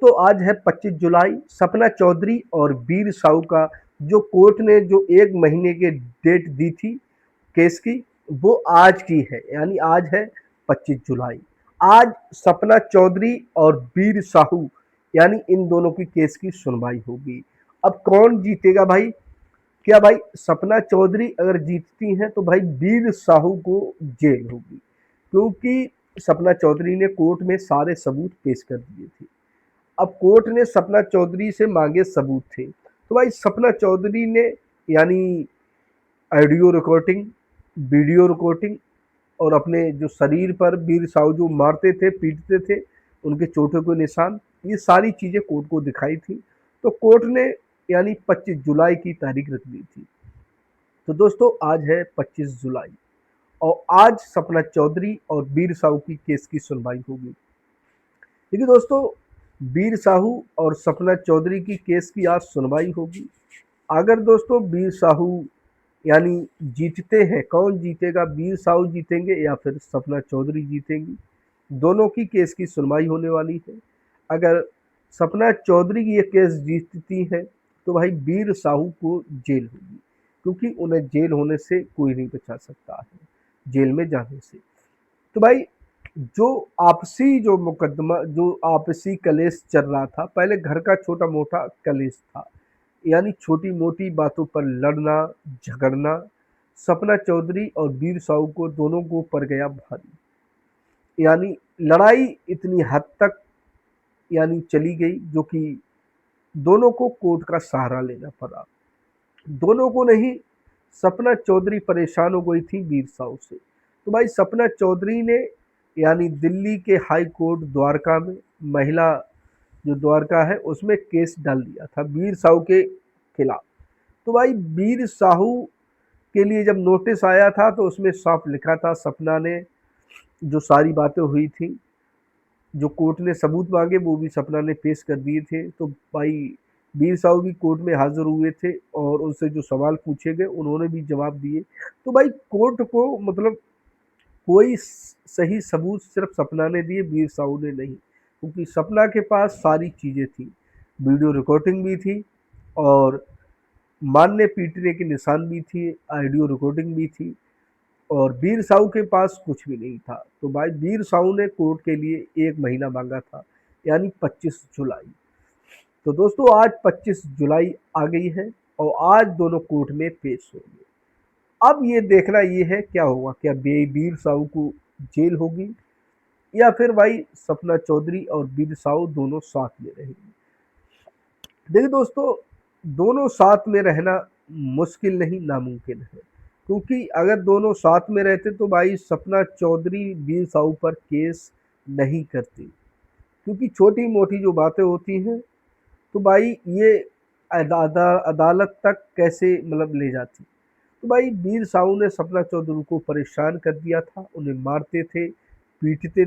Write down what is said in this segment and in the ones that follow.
तो आज है 25 जुलाई। सपना चौधरी और वीर साहू का जो कोर्ट ने जो 1 महीने के डेट दी थी केस की, वो आज की है, यानी आज है 25 जुलाई। आज सपना चौधरी और वीर साहू यानी इन दोनों की केस की सुनवाई होगी। अब कौन जीतेगा भाई? क्या भाई सपना चौधरी अगर जीतती हैं तो भाई वीर साहू को जेल होगी, क्योंकि सपना चौधरी ने कोर्ट में सारे सबूत पेश कर दिए थे। अब कोर्ट ने सपना चौधरी से मांगे सबूत थे, तो भाई सपना चौधरी ने यानी ऑडियो रिकॉर्डिंग, वीडियो रिकॉर्डिंग और अपने जो शरीर पर वीर साहू जो मारते थे, पीटते थे, उनके चोटों के निशान, ये सारी चीज़ें कोर्ट को दिखाई थी। तो कोर्ट ने यानी 25 जुलाई की तारीख रख दी थी। तो दोस्तों आज है 25 जुलाई और आज सपना चौधरी और वीर साहू की केस की सुनवाई होगी। देखिए दोस्तों, वीर साहू और सपना चौधरी की केस की आज सुनवाई होगी। अगर दोस्तों वीर साहू यानी जीतते हैं, कौन जीतेगा? वीर साहू जीतेंगे या फिर सपना चौधरी जीतेंगी? दोनों की केस की सुनवाई होने वाली है। अगर सपना चौधरी की ये केस जीतती है तो भाई वीर साहू को जेल होगी, क्योंकि उन्हें जेल होने से कोई नहीं बचा सकता है, जेल में जाने से। तो भाई जो आपसी जो मुकदमा, जो आपसी कलेश चल रहा था, पहले घर का छोटा मोटा कलेश था, यानी छोटी मोटी बातों पर लड़ना झगड़ना, सपना चौधरी और वीर साहू को दोनों को पड़ गया भारी। यानी लड़ाई इतनी हद तक यानी चली गई जो कि दोनों को कोर्ट का सहारा लेना पड़ा। दोनों को नहीं, सपना चौधरी परेशान हो गई थी वीर साहू से। तो भाई सपना चौधरी ने यानी दिल्ली के हाई कोर्ट द्वारका में, महिला जो द्वारका है उसमें केस डाल दिया था वीर साहू के खिलाफ। तो भाई वीर साहू के लिए जब नोटिस आया था तो उसमें साफ लिखा था, सपना ने जो सारी बातें हुई थी, जो कोर्ट ने सबूत मांगे वो भी सपना ने पेश कर दिए थे। तो भाई वीर साहू भी कोर्ट में हाजिर हुए थे और उनसे जो सवाल पूछे गए उन्होंने भी जवाब दिए। तो भाई कोर्ट को मतलब कोई सही सबूत सिर्फ सपना ने दिए, वीर साहू ने नहीं, क्योंकि सपना के पास सारी चीज़ें थी, वीडियो रिकॉर्डिंग भी थी और मारने पीटने के निशान भी थी, ऑडियो रिकॉर्डिंग भी थी, और वीर साहू के पास कुछ भी नहीं था। तो भाई वीर साहू ने कोर्ट के लिए 1 महीना मांगा था, यानी 25 जुलाई। तो दोस्तों आज 25 जुलाई आ गई है और आज दोनों कोर्ट में पेश होंगे। अब ये देखना ये है क्या होगा, क्या वीर साहू को जेल होगी या फिर भाई सपना चौधरी और वीर साहू दोनों साथ में रहेंगे। देखिए दोस्तों, दोनों साथ में रहना मुश्किल नहीं नामुमकिन है, क्योंकि अगर दोनों साथ में रहते तो भाई सपना चौधरी वीर साहू पर केस नहीं करती, क्योंकि छोटी मोटी जो बातें होती हैं तो भाई ये अदालत तक कैसे मतलब ले जाती। तो भाई वीर साहू ने सपना चौधरी को परेशान कर दिया था, उन्हें मारते थे, पीटते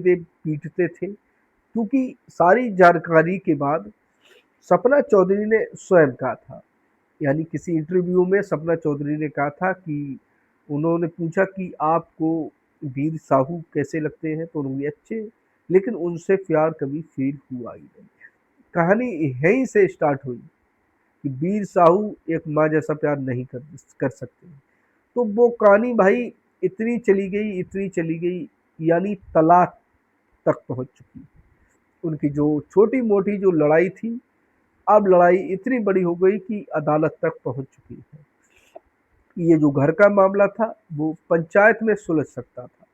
थे, क्योंकि सारी जानकारी के बाद सपना चौधरी ने स्वयं कहा था, यानी किसी इंटरव्यू में सपना चौधरी ने कहा था कि उन्होंने पूछा कि आपको वीर साहू कैसे लगते हैं, तो उन्होंने अच्छे, लेकिन उनसे प्यार कभी फील हुआ ही नहीं। कहानी यहीं से स्टार्ट हुई कि वीर साहू एक माँ जैसा प्यार नहीं कर सकते। तो वो कहानी भाई इतनी चली गई, यानी तलाक तक पहुंच चुकी। उनकी जो छोटी मोटी जो लड़ाई थी, अब लड़ाई इतनी बड़ी हो गई कि अदालत तक पहुंच चुकी है। ये जो घर का मामला था वो पंचायत में सुलझ सकता था,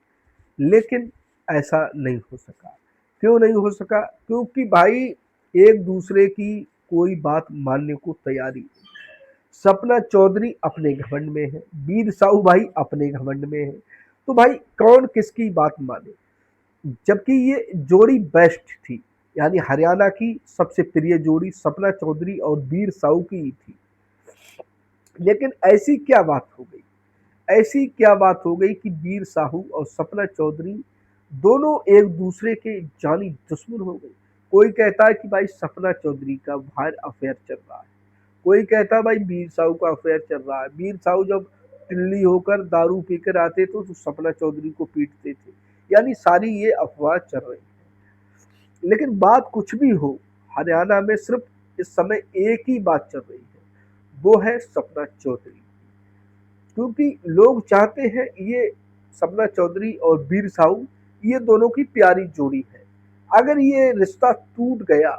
लेकिन ऐसा नहीं हो सका। क्यों नहीं हो सका? क्योंकि भाई एक दूसरे की कोई बात मानने को तैयारी नहीं। सपना चौधरी अपने घमंड में है, वीर साहू भाई अपने घमंड में है। तो भाई कौन किसकी बात माने? जबकि ये जोड़ी बेस्ट थी, यानी हरियाणा की सबसे प्रिय जोड़ी सपना चौधरी और वीर साहू की ही थी। लेकिन ऐसी क्या बात हो गई, ऐसी क्या बात हो गई कि वीर साहू और सपना चौधरी दोनों एक दूसरे के जानी दुश्मन हो गए। कोई कहता है कि भाई सपना चौधरी का बाहर अफेयर चल रहा है, कोई कहता है भाई वीर साहू का अफेयर चल रहा है। वीर साहू जब टिल्ली होकर दारू पीकर आते तो सपना चौधरी को पीटते थे। यानी सारी ये अफवाह चल रही है। लेकिन बात कुछ भी हो, हरियाणा में सिर्फ इस समय एक ही बात चल रही है, वो है सपना चौधरी। क्योंकि लोग चाहते हैं ये सपना चौधरी और वीर साहू ये दोनों की प्यारी जोड़ी है। अगर ये रिश्ता टूट गया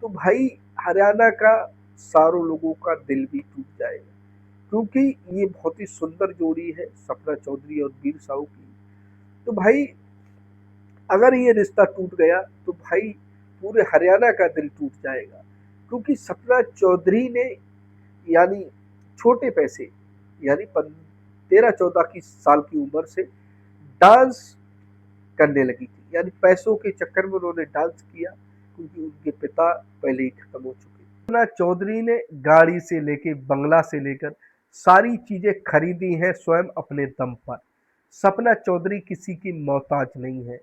तो भाई हरियाणा का सारों लोगों का दिल भी टूट जाएगा, क्योंकि ये बहुत ही सुंदर जोड़ी है सपना चौधरी और वीर साहू की। तो भाई अगर ये रिश्ता टूट गया तो भाई पूरे हरियाणा का दिल टूट जाएगा, क्योंकि सपना चौधरी ने यानी छोटे पैसे यानी 13-14 की साल की उम्र से डांस करने लगी थी, यानी पैसों के चक्कर में उन्होंने डांस किया, क्योंकि उनके पिता पहले ही खत्म हो चुके। सपना चौधरी ने गाड़ी से लेके बंगला से लेकर सारी चीजें खरीदी हैं स्वयं अपने दम पर। सपना चौधरी किसी की मोहताज नहीं है,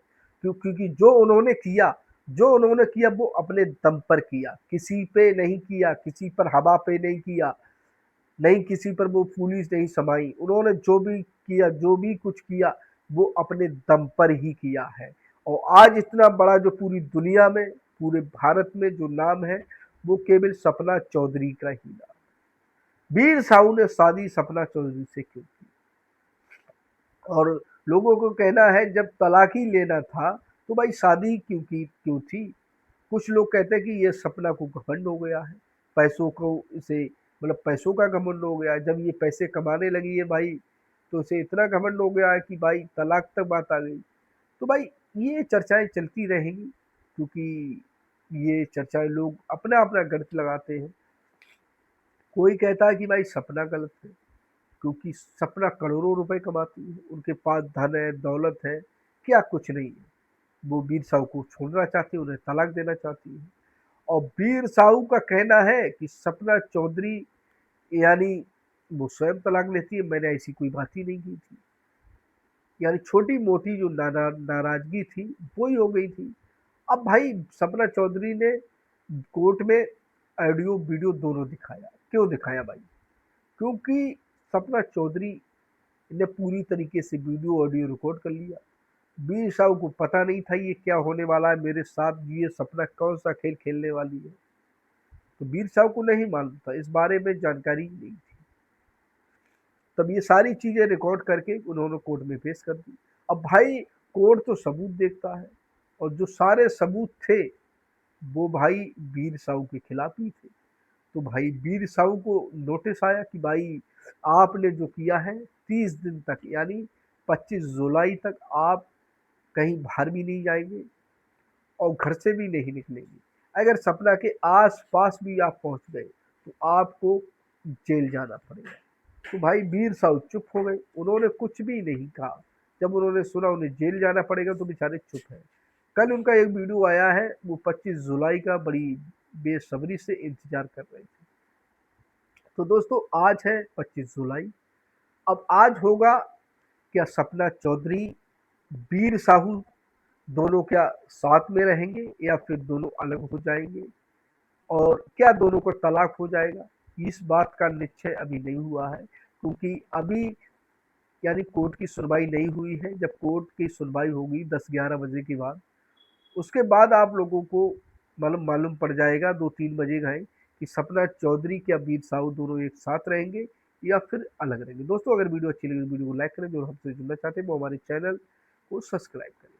क्योंकि जो उन्होंने किया वो अपने दम पर किया, किसी पे नहीं किया, किसी पर हवा पे नहीं किया, नहीं किसी पर वो पुलिस नहीं समाई। उन्होंने जो भी किया, जो भी कुछ किया, वो अपने दम पर ही किया है। और आज इतना बड़ा जो पूरी दुनिया में, पूरे भारत में जो नाम है, वो केवल सपना चौधरी का ही नाम। वीर साहू ने शादी सपना चौधरी से क्यों की? और लोगों को कहना है जब तलाक ही लेना था तो भाई शादी क्यों थी? कुछ लोग कहते हैं कि ये सपना को घमंड हो गया है, पैसों को इसे मतलब पैसों का घमंड हो गया है। जब ये पैसे कमाने लगी है भाई, तो इसे इतना घमंड हो गया है कि भाई तलाक तक बात आ गई। तो भाई ये चर्चाएं चलती रहेंगी, क्योंकि ये चर्चाएं लोग अपना अपना गर्ज लगाते हैं। कोई कहता है कि भाई सपना गलत है, क्योंकि सपना करोड़ों रुपए कमाती है, उनके पास धन है, दौलत है, क्या कुछ नहीं है। वो वीर साहू को छोड़ना चाहती है, उन्हें तलाक देना चाहती है। और वीर साहू का कहना है कि सपना चौधरी यानी वो स्वयं तलाक लेती है, मैंने ऐसी कोई बात ही नहीं की थी। यानी छोटी मोटी जो नाराजगी थी वो ही हो गई थी। अब भाई सपना चौधरी ने कोर्ट में ऑडियो वीडियो दोनों दिखाया। क्यों दिखाया भाई? क्योंकि सपना चौधरी ने पूरी तरीके से वीडियो ऑडियो रिकॉर्ड कर लिया। वीर साहू को पता नहीं था ये क्या होने वाला है मेरे साथ, ये सपना कौन सा खेल खेलने वाली है। तो वीर साहू को नहीं मालूम था, इस बारे में जानकारी नहीं थी। तब ये सारी चीजें रिकॉर्ड करके उन्होंने कोर्ट में पेश कर दी। अब भाई कोर्ट तो सबूत देखता है, और जो सारे सबूत थे वो भाई वीर साहू के खिलाफ ही थे। तो भाई वीर साहू को नोटिस आया कि भाई आपने जो किया है 30 दिन तक यानी 25 जुलाई तक आप कहीं बाहर भी नहीं जाएंगे और घर से भी नहीं निकलेंगे। अगर सपना के आस पास भी आप पहुंच गए तो आपको जेल जाना पड़ेगा। तो भाई वीर साहू चुप हो गए, उन्होंने कुछ भी नहीं कहा। जब उन्होंने सुना उन्हें जेल जाना पड़ेगा तो बेचारे चुप है। कल उनका एक वीडियो आया है, वो 25 जुलाई का बड़ी बेसब्री से इंतजार कर रहे थे। तो दोस्तों आज है 25 जुलाई। अब आज होगा क्या सपना चौधरी वीर साहू दोनों क्या साथ में रहेंगे या फिर दोनों अलग हो जाएंगे, और क्या दोनों को तलाक हो जाएगा? इस बात का निश्चय अभी नहीं हुआ है, क्योंकि अभी यानी कोर्ट की सुनवाई नहीं हुई है। जब कोर्ट की सुनवाई होगी 10-11 बजे के बाद, उसके बाद आप लोगों को मालूम मालूम पड़ जाएगा 2-3 बजे गए कि सपना चौधरी क्या वीर साहू दोनों एक साथ रहेंगे या फिर अलग रहेंगे। दोस्तों अगर वीडियो अच्छी लगी वीडियो को लाइक करें, जो हमसे जुड़ना चाहते हैं वो हमारे चैनल को सब्सक्राइब करें।